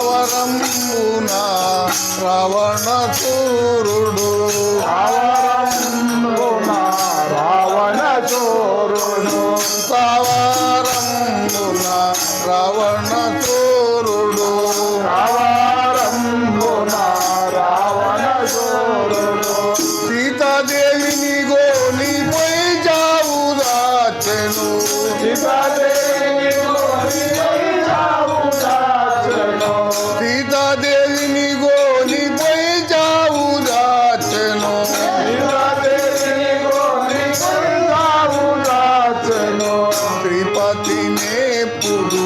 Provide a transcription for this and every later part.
సావరంబునా రావణ చోరుడు రావణ చోరుడు సావరంబునా రావణ చోరుడు రావణ చోరుడు సీతాదేవిని గోలిపోయి జావు దాచెను సీతాదేవిని గోని పోయి చావు దాచెను. శ్రీపతినేప్పుడు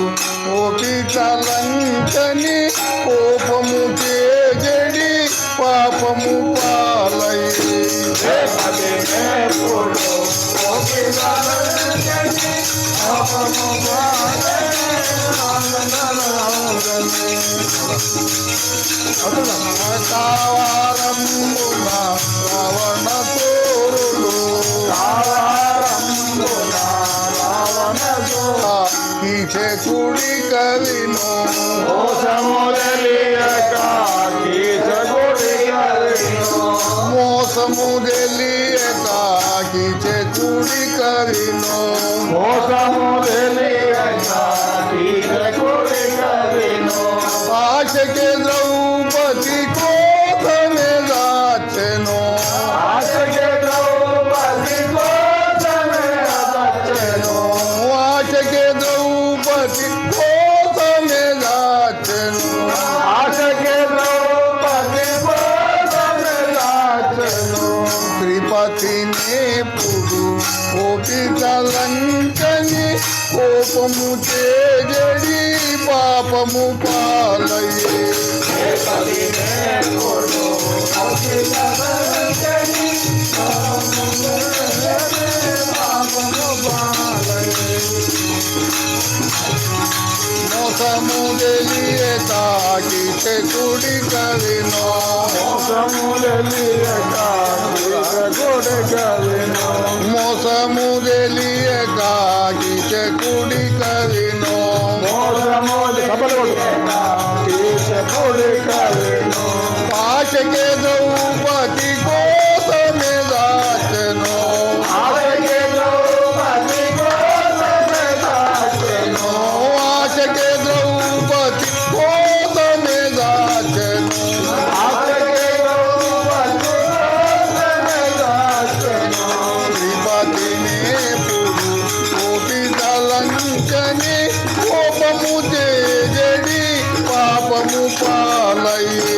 ఓపికలంచని కోపము చేజడి పాపము పాలయ్యి. కావారమున రావణ తోరుడు కీచే కుడి కవిను మోసము తెలియక కీచే కుడి కవిను ఆశకే ద్రౌపది కోసమే దాచెను. ఆశకే ద్రౌపది కోసమే దాచెను. శ్రీపతినేప్పుడు ఓపికలంచని కోపము చేజడి పాపము పాలయ్యే. మోసము తెలియక కీచే కుడి కవిను మోసము తెలియక కీచే కుడి కవిను ఆశకే ద్రౌపది కోసమే దాచెను. ఆశకే ద్రౌపది కోసమే దాచెను. శ్రీపతినేప్పుడు ఓపికలంచని కోపము చేజడి పాపము పాలయ్యే.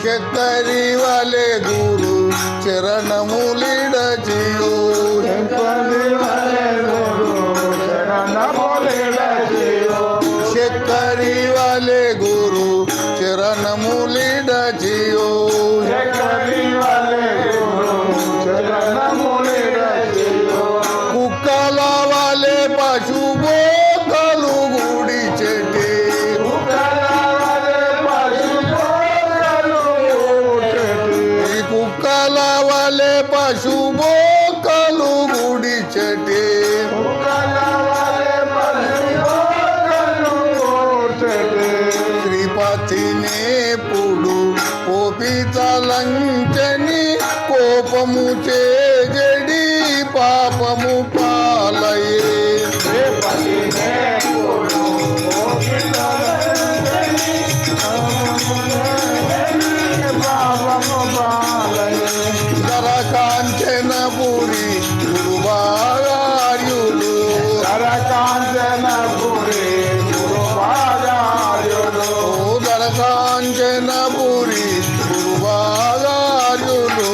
చక్కరి వలె గురు చరణములిడజియు చక్కరి వలె గురు చరణములిడజియు కుక్కల వలె పశుబోకలు గుడి చెట్టి కుక్కల వలె పశుబోకలు గుడి చెట్టి శ్రీపతినేప్పుడు ఓపికలంచని కోపము చేజడి పాపము పాలయ్యే. దరకాంచనపురి గురువార్యులు దరకాంచనపురి గురువార్యులు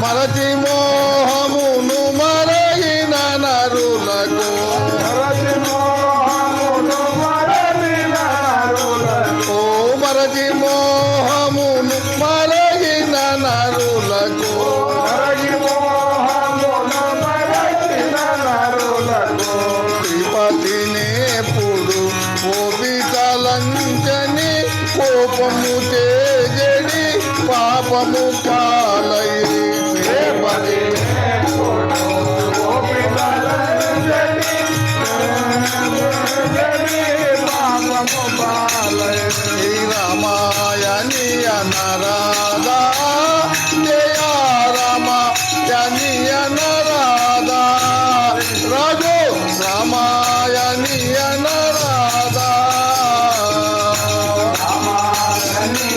మరచి మోహమును మరగిన నరులకు మరచి మోహమును మరగిన నరులకు శ్రీపతినేప్పుడు ఓపికలంచని కోపము చేజడి పాపము పాలయ్యే. రామాయణి అనరాధా జయ రామ జని అనరాధా రఘు రామాయణి అనరాధా రామాయణి